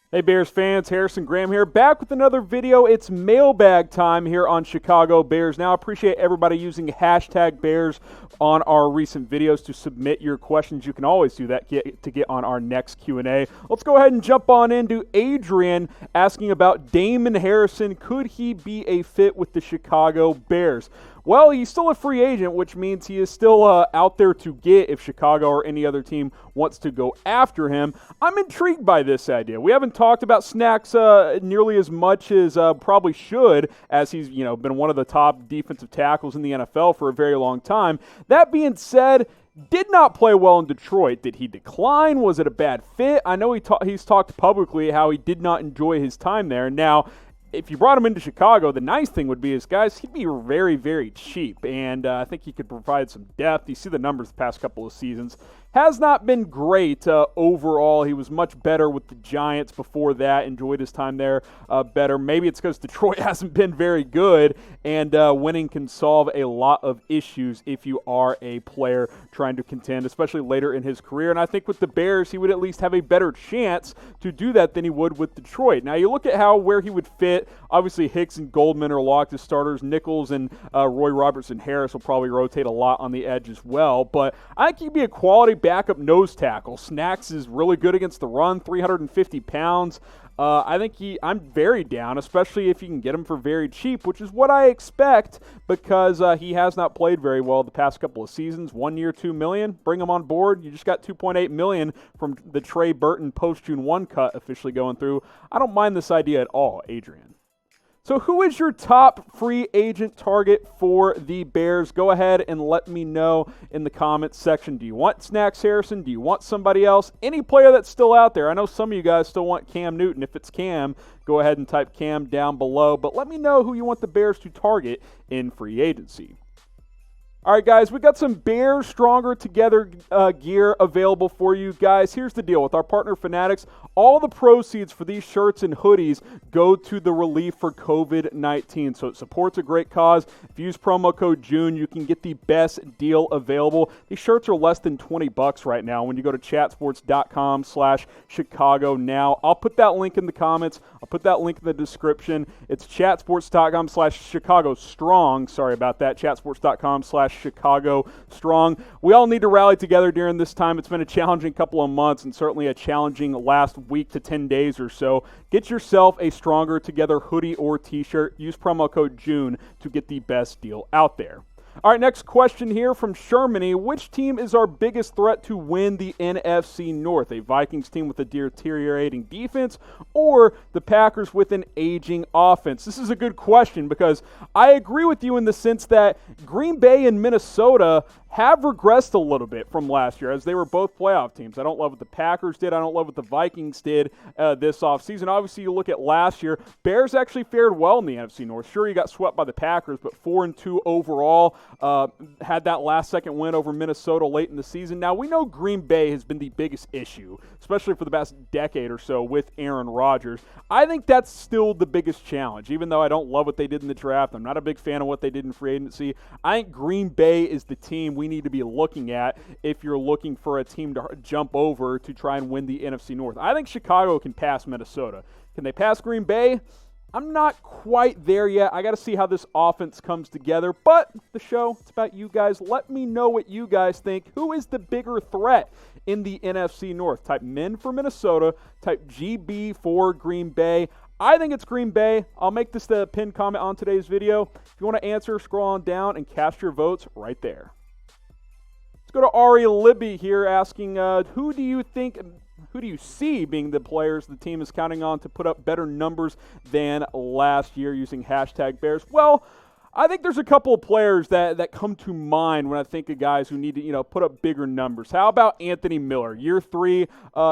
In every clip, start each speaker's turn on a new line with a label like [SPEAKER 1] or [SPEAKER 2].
[SPEAKER 1] Hey Bears fans, Harrison Graham here, back with another video. It's mailbag time here on Chicago Bears Now. I appreciate everybody using hashtag Bears on our recent videos to submit your questions. You can always do that to get on our next Q&A. Let's go ahead and jump on into Adrian asking about Damon Harrison. Could he be a fit with the Chicago Bears? Well, he's still a free agent, which means he is still out there to get if Chicago or any other team wants to go after him. I'm intrigued by this idea. We haven't talked about Snacks nearly as much as probably should, as he's been one of the top defensive tackles in the NFL for a very long time. That being said, did not play well in Detroit. Did he decline? Was it a bad fit? I know he's talked publicly how he did not enjoy his time there. Now, if you brought him into Chicago, the nice thing would be is, guys, he'd be very, very cheap, and I think he could provide some depth. You see the numbers the past couple of seasons. Has not been great overall. He was much better with the Giants before that. Enjoyed his time there better. Maybe it's because Detroit hasn't been very good, and winning can solve a lot of issues if you are a player trying to contend, especially later in his career. And I think with the Bears, he would at least have a better chance to do that than he would with Detroit. Now, you look at where he would fit. Obviously, Hicks and Goldman are locked as starters. Nichols and Roy Robertson Harris will probably rotate a lot on the edge as well. But I think he'd be a quality backup nose tackle. Snacks is really good against the run, 350 pounds. I think I'm very down, especially if you can get him for very cheap, which is what I expect because he has not played very well the past couple of seasons. 1 year, $2 million. Bring him on board. You just got $2.8 million from the Trey Burton post-June 1 cut officially going through. I don't mind this idea at all, Adrian. So who is your top free agent target for the Bears? Go ahead and let me know in the comments section. Do you want Snacks Harrison? Do you want somebody else? Any player that's still out there? I know some of you guys still want Cam Newton. If it's Cam, go ahead and type Cam down below. But let me know who you want the Bears to target in free agency. All right, guys, we got some Bears Stronger Together gear available for you guys. Here's the deal. With our partner Fanatics, all the proceeds for these shirts and hoodies go to the relief for COVID-19. So it supports a great cause. If you use promo code June, you can get the best deal available. These shirts are less than $20 right now when you go to chatsports.com/Chicago now. I'll put that link in the comments. I'll put that link in the description. It's chatsports.com/Chicago Strong. Sorry about that. Chatsports.com/Chicago Strong. We all need to rally together during this time. It's been a challenging couple of months and certainly a challenging last week to 10 days or so. Get yourself a Stronger Together hoodie or t-shirt. Use promo code June to get the best deal out there. All right, next question here from Shermany. Which team is our biggest threat to win the NFC North? A Vikings team with a deteriorating defense or the Packers with an aging offense? This is a good question because I agree with you in the sense that Green Bay and Minnesota have regressed a little bit from last year as they were both playoff teams. I don't love what the Packers did. I don't love what the Vikings did this offseason. Obviously, you look at last year, Bears actually fared well in the NFC North. Sure, you got swept by the Packers, but 4-2 overall. Had that last-second win over Minnesota late in the season. Now, we know Green Bay has been the biggest issue, especially for the past decade or so with Aaron Rodgers. I think that's still the biggest challenge, even though I don't love what they did in the draft. I'm not a big fan of what they did in free agency. I think Green Bay is the team we need to be looking at if you're looking for a team to jump over to try and win the NFC North. I think Chicago can pass Minnesota. Can they pass Green Bay? I'm not quite there yet. I got to see how this offense comes together. But the show, it's about you guys. Let me know what you guys think. Who is the bigger threat in the NFC North? Type MIN for Minnesota. Type GB for Green Bay. I think it's Green Bay. I'll make this the pinned comment on today's video. If you want to answer, scroll on down and cast your votes right there. Let's go to Ari Libby here asking, who do you see being the players the team is counting on to put up better numbers than last year using hashtag Bears? Well, I think there's a couple of players that come to mind when I think of guys who need to, put up bigger numbers. How about Anthony Miller? Year 3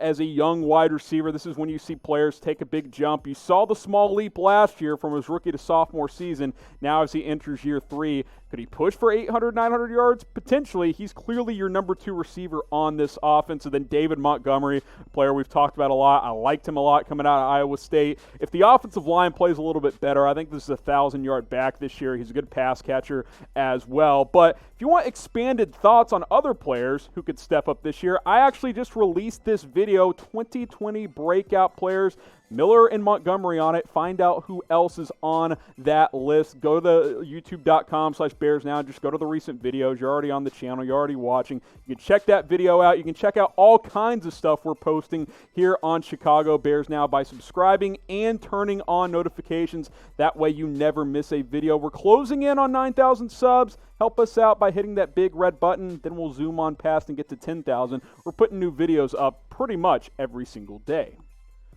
[SPEAKER 1] as a young wide receiver. This is when you see players take a big jump. You saw the small leap last year from his rookie to sophomore season. Now as he enters year 3, Could he push for 800, 900 yards? Potentially. He's clearly your number 2 receiver on this offense. And then David Montgomery, a player we've talked about a lot. I liked him a lot coming out of Iowa State. If the offensive line plays a little bit better, I think this is a 1,000-yard back this year. He's a good pass catcher as well. But if you want expanded thoughts on other players who could step up this year, I actually just released this video, 2020 breakout players, Miller and Montgomery on it. Find out who else is on that list. Go to youtube.com/BearsNow. Just go to the recent videos. You're already on the channel. You're already watching. You can check that video out. You can check out all kinds of stuff we're posting here on Chicago Bears Now by subscribing and turning on notifications. That way you never miss a video. We're closing in on 9,000 subs. Help us out by hitting that big red button. Then we'll zoom on past and get to 10,000. We're putting new videos up pretty much every single day.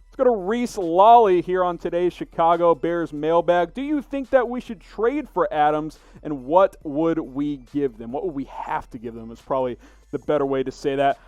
[SPEAKER 1] Let's go to Reese Lawley here on today's Chicago Bears mailbag. Do you think that we should trade for Adams, and what would we give them? What would we have to give them is probably the better way to say that.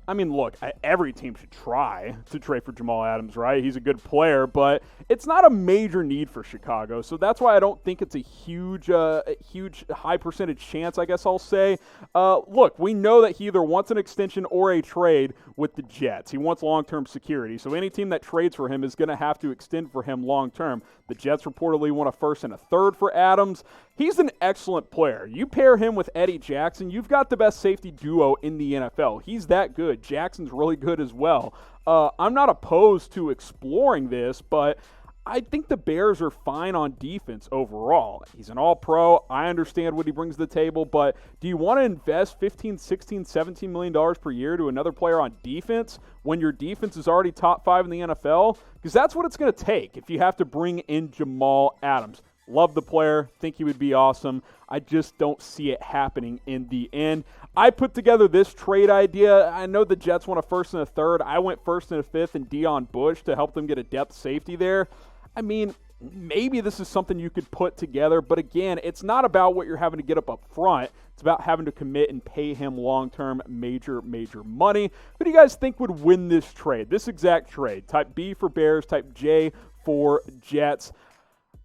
[SPEAKER 1] I mean, look, every team should try to trade for Jamal Adams, right? He's a good player, but it's not a major need for Chicago. So that's why I don't think it's a huge high percentage chance, I guess I'll say. Look, we know that he either wants an extension or a trade with the Jets. He wants long-term security. So any team that trades for him is going to have to extend for him long-term. The Jets reportedly want a first and a third for Adams. He's an excellent player. You pair him with Eddie Jackson, you've got the best safety duo in the NFL. He's that good. Jackson's really good as well. I'm not opposed to exploring this, but I think the Bears are fine on defense overall. He's an all-pro. I understand what he brings to the table, but do you want to invest $15, $16, $17 million per year to another player on defense when your defense is already top 5 in the NFL? Because that's what it's going to take if you have to bring in Jamal Adams. Love the player. Think he would be awesome. I just don't see it happening in the end. I put together this trade idea. I know the Jets want a first and a third. I went first and a fifth and Deion Bush to help them get a depth safety there. I mean, maybe this is something you could put together, but again, it's not about what you're having to get up front. It's about having to commit and pay him long-term major money. Who do you guys think would win this trade, this exact trade? Type B for Bears, type J for Jets.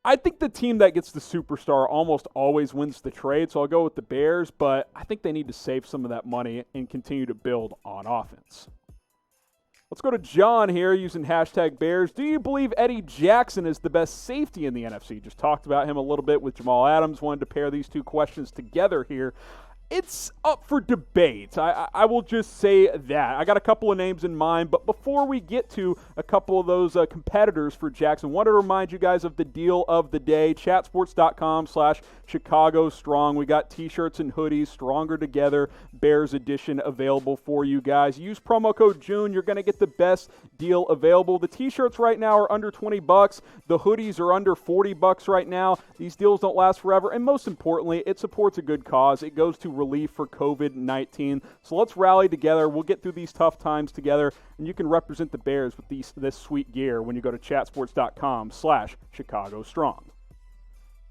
[SPEAKER 1] I think the team that gets the superstar almost always wins the trade, so I'll go with the Bears, but I think they need to save some of that money and continue to build on offense. Let's go to John here using hashtag Bears. Do you believe Eddie Jackson is the best safety in the NFC? Just talked about him a little bit with Jamal Adams. Wanted to pair these two questions together here. It's up for debate. I will just say that. I got a couple of names in mind, but before we get to a couple of those competitors for Jackson, I wanted to remind you guys of the deal of the day, chatsports.com/Chicago Strong. We got t-shirts and hoodies, Stronger Together, Bears Edition available for you guys. Use promo code June. You're going to get the best deal available. The t-shirts right now are under $20. The hoodies are under $40 right now. These deals don't last forever, and most importantly, it supports a good cause. It goes to relief for COVID-19. So let's rally together. We'll get through these tough times together, and you can represent the Bears with this sweet gear when you go to chatsports.com/Chicago Strong.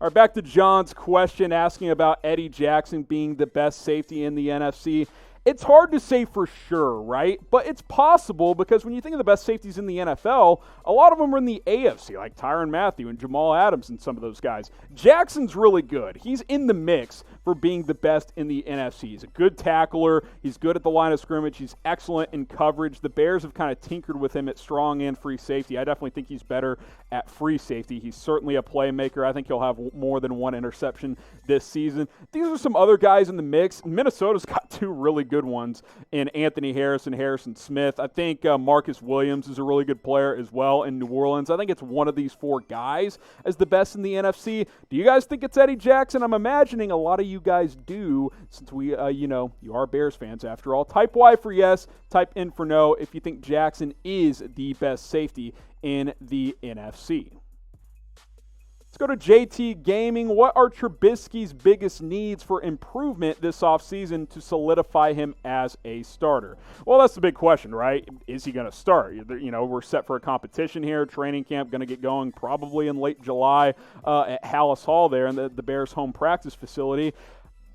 [SPEAKER 1] All right, back to John's question asking about Eddie Jackson being the best safety in the NFC. It's hard to say for sure, right? But it's possible because when you think of the best safeties in the NFL, a lot of them are in the AFC, like Tyrann Mathieu and Jamal Adams and some of those guys. Jackson's really good. He's in the mix for being the best in the NFC. He's a good tackler. He's good at the line of scrimmage. He's excellent in coverage. The Bears have kind of tinkered with him at strong and free safety. I definitely think he's better at free safety. He's certainly a playmaker. I think he'll have more than one interception this season. These are some other guys in the mix. Minnesota's got two really good ones in Anthony Harrison, Harrison Smith. I think Marcus Williams is a really good player as well in New Orleans. I think it's one of these four guys as the best in the NFC. Do you guys think it's Eddie Jackson? I'm imagining a lot of you guys do, since we, you are Bears fans after all. Type Y for yes, type N for no if you think Jackson is the best safety in the NFC. Let's go to JT Gaming. What are Trubisky's biggest needs for improvement this offseason to solidify him as a starter? Well, that's the big question, right? Is he going to start? We're set for a competition here. Training camp going to get going probably in late July at Hallis Hall there in the Bears home practice facility.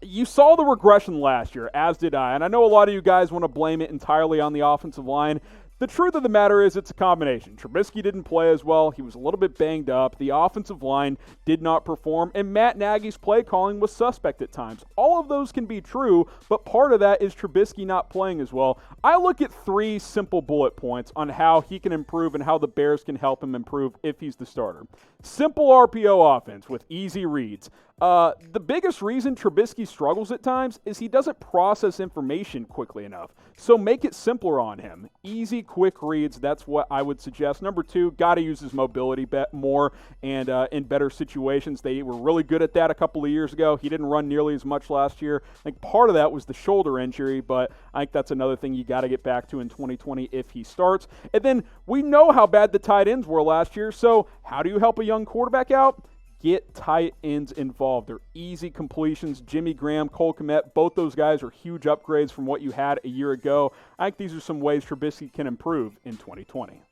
[SPEAKER 1] You saw the regression last year, as did I, and I know a lot of you guys want to blame it entirely on the offensive line. The truth of the matter is it's a combination. Trubisky didn't play as well. He was a little bit banged up. The offensive line did not perform, and Matt Nagy's play calling was suspect at times. All of those can be true, but part of that is Trubisky not playing as well. I look at 3 simple bullet points on how he can improve and how the Bears can help him improve if he's the starter. Simple RPO offense with easy reads. The biggest reason Trubisky struggles at times is he doesn't process information quickly enough. So make it simpler on him. Easy, quick reads, that's what I would suggest. Number 2, got to use his mobility more and in better situations. They were really good at that a couple of years ago. He didn't run nearly as much last year. I think part of that was the shoulder injury, but I think that's another thing you got to get back to in 2020 if he starts. And then we know how bad the tight ends were last year, so how do you help a young quarterback out? Get tight ends involved. They're easy completions. Jimmy Graham, Cole Kmet, both those guys are huge upgrades from what you had a year ago. I think these are some ways Trubisky can improve in 2020.